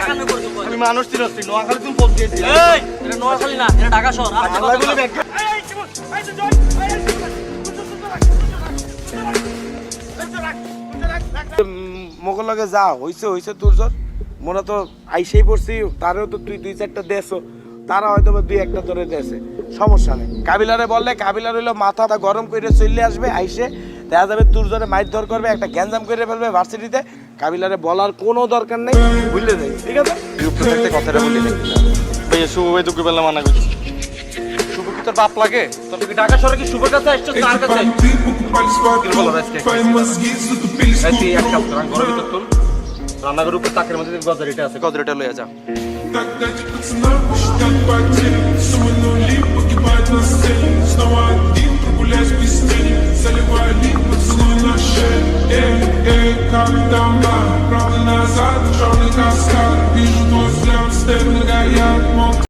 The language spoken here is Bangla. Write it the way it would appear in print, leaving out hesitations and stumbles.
টাকা নিয়ে করে দেবো। আমি মানুষ চিনছি, নোয়াখালী তুমি ফোন দিয়েছি। এই, এটা নোয়াখালী না, এটা ঢাকা শহর। আর কথা আল্লাহগুলো বল। ব্যাগ মোগল লগে যা হইছে তোর জোর মনে তো আইসেই পড়ছি, তারও তো তুই 2-4টা দেছো, তারা হয়তো বা 2-1টা ধরে দেছে, সমস্যা নেই। কাবিলারে বললে কাবিলার হইলো মাথাটা গরম করে চলে আসবে, আইসে দেখা যাবে তোর জোরে মাইর ধর করবে, একটা গ্যাঞ্জাম করে ফেলবে ভার্সিটিতে। কাবিলারে বলার কোনো দরকার নেই, ভুলে যাই, ঠিক আছে? ইউপি থাকতে কথাটা বলি নাকি ভাইয়া, শুভ ভাই তোকে বেলা মানা করছি। শুভ কি তোর বাপ লাগে? তোর তুই ঢাকা শহরে কি শুভর কাছে আসছিস, তার কাছে? রান্নাঘর উপর তাকের মধ্যে গজারিটা আছে, গজারিটা লইয়া যা। Правда назад, черный каскад. Вижу твой взгляд, степь нагорят.